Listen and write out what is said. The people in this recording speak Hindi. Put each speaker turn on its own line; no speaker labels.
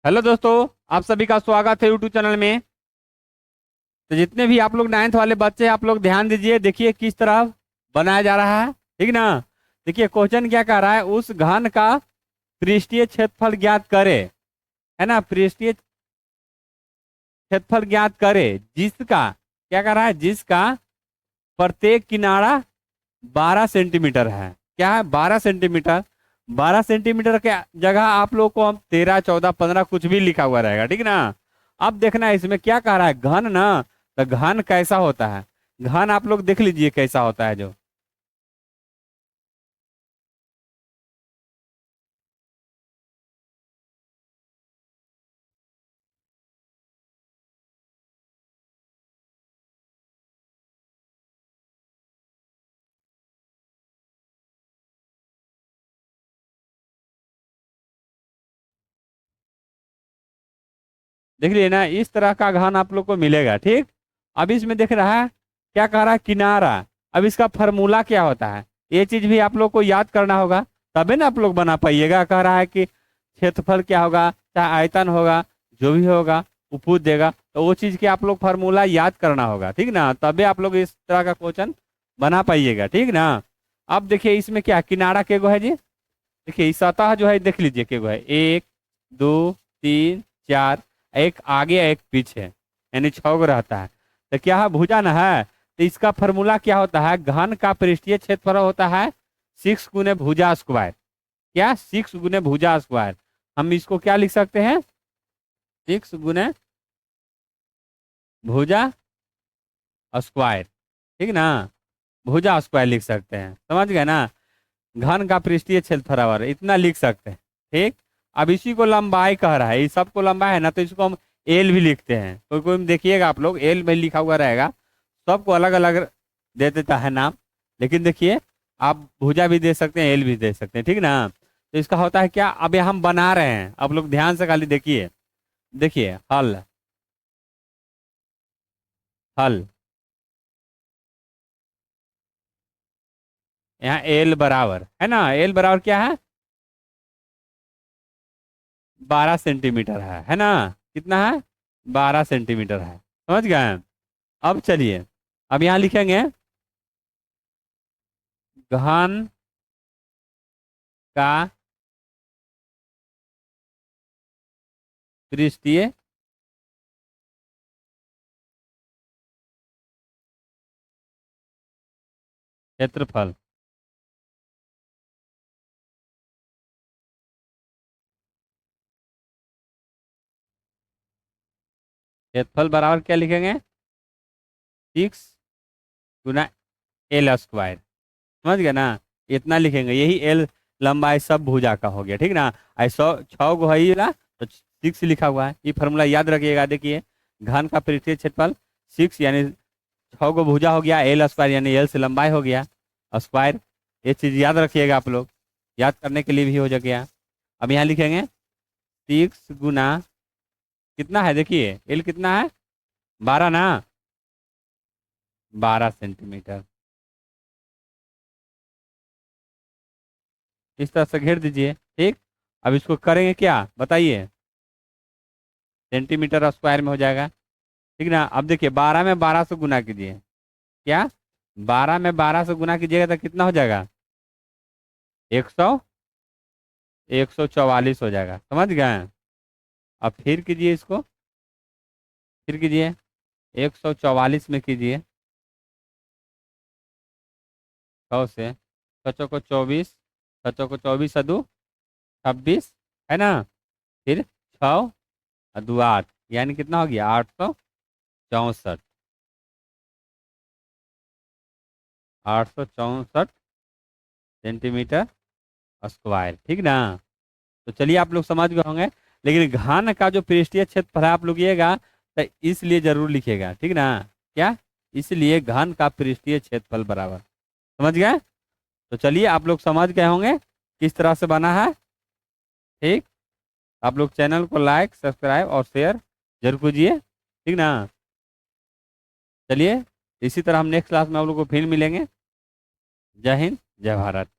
हेलो दोस्तों, आप सभी का स्वागत है यूट्यूब चैनल में। तो जितने भी आप लोग नाइन्थ वाले बच्चे हैं, आप लोग ध्यान दीजिए, देखिए किस तरह बनाया जा रहा है। ठीक ना। देखिए क्वेश्चन क्या कह रहा है, उस घन का पृष्ठीय क्षेत्रफल ज्ञात करे। है ना, पृष्ठीय क्षेत्रफल ज्ञात करे जिसका क्या कह रहा है, जिसका प्रत्येक किनारा 12 सेंटीमीटर है। क्या है, 12 सेंटीमीटर। 12 सेंटीमीटर के जगह आप लोग को हम 13, 14, 15 कुछ भी लिखा हुआ रहेगा। ठीक ना। अब देखना है इसमें क्या कह रहा है, घन ना। तो घन कैसा होता है, घन आप लोग देख लीजिए कैसा होता है जो। देख लिए ना, इस तरह का घन आप लोग को मिलेगा। ठीक। अब इसमें देख रहा है क्या कह रहा है, किनारा। अब इसका फॉर्मूला क्या होता है, ये चीज भी आप लोग को याद करना होगा, तभी ना आप लोग बना पाइएगा। कह रहा है कि क्षेत्रफल क्या होगा, चाहे आयतन होगा, जो भी होगा वो पूछ देगा, तो वो चीज के आप लोग फार्मूला याद करना होगा। ठीक ना, तभी आप लोग इस तरह का क्वेश्चन बना पाइएगा। ठीक ना। अब देखिए इसमें क्या किनारा के गो है जी। देखिए इस सतह जो है देख लीजिए के गो है, 1, 2, 3, 4। एक आगे एक पीछे, यानी 6 गो रहता है। तो क्या है, भुजा ना है। तो इसका फॉर्मूला क्या होता है, घन का पृष्ठीय क्षेत्रफल होता है 6 गुने भुजा स्क्वायर। क्या, 6 गुने भुजा स्क्वायर। हम इसको क्या लिख सकते हैं, 6 गुने भुजा स्क्वायर। ठीक ना, भुजा स्क्वायर लिख सकते हैं, समझ गए ना। घन का पृष्ठीय क्षेत्रफल बराबर इतना लिख सकते हैं। ठीक। अब इसी को लंबाई कह रहा है, इस सबको लंबाई है ना, तो इसको हम एल भी लिखते हैं। कोई कोई में देखिएगा आप लोग एल में लिखा हुआ रहेगा, सबको अलग अलग दे देता है नाम। लेकिन देखिए आप भुजा भी दे सकते हैं, एल भी दे सकते हैं। ठीक ना। तो इसका होता है क्या, अब ये हम बना रहे हैं, आप लोग ध्यान से खाली देखिए। देखिए हल, हल। यहाँ एल बराबर है ना, एल बराबर क्या है, 12 सेंटीमीटर है ना। कितना है, 12 सेंटीमीटर है। समझ गए। अब चलिए, अब यहाँ लिखेंगे घन का पृष्ठीय क्षेत्रफल। क्षेत्रफल बराबर क्या लिखेंगे, 6 गुना L स्क्वायर। समझ गए ना, इतना लिखेंगे, यही एल लंबाई सब भुजा का हो गया। ठीक ना। ऐसा 6 गो है ये ना, तो 6 लिखा हुआ है, ये फॉर्मूला याद रखिएगा। देखिए घन का पृष्ठीय क्षेत्रफल 6 यानी 6 गो भुजा हो गया, एल स्क्वायर यानी एल से लंबाई हो गया स्क्वायर। ये चीज याद रखिएगा आप लोग, याद करने के लिए भी हो गया। अब यहाँ लिखेंगे 6 गुना कितना है, देखिए एल कितना है, 12 ना, 12 सेंटीमीटर। इस तरह से घेर दीजिए। ठीक। अब इसको करेंगे क्या बताइए, सेंटीमीटर स्क्वायर में हो जाएगा। ठीक ना। अब देखिए 12 में 12 से गुना कीजिए। क्या, 12 में 12 से गुना कीजिएगा तो कितना हो जाएगा, 144 हो जाएगा। समझ गए। अब फिर कीजिए इसको, फिर कीजिए 144 में कीजिए, 100 से 6 को 24, 6 को 24 और 2 26 है ना। फिर 6 और 2 8, यानी कितना हो गया, 864। 864 सेंटीमीटर स्क्वायर। ठीक ना। तो चलिए आप लोग समझ गए होंगे। लेकिन घन का जो पृष्ठीय क्षेत्रफल है आप लोग लिखिएगा, तो इसलिए जरूर लिखिएगा। ठीक ना। क्या, इसलिए घन का पृष्ठीय क्षेत्रफल बराबर। समझ गए। तो चलिए आप लोग समझ गए होंगे किस तरह से बना है। ठीक। आप लोग चैनल को लाइक, सब्सक्राइब और शेयर जरूर कीजिए। ठीक ना। चलिए इसी तरह हम नेक्स्ट क्लास में आप लोग को फिर मिलेंगे। जय हिंद, जय भारत।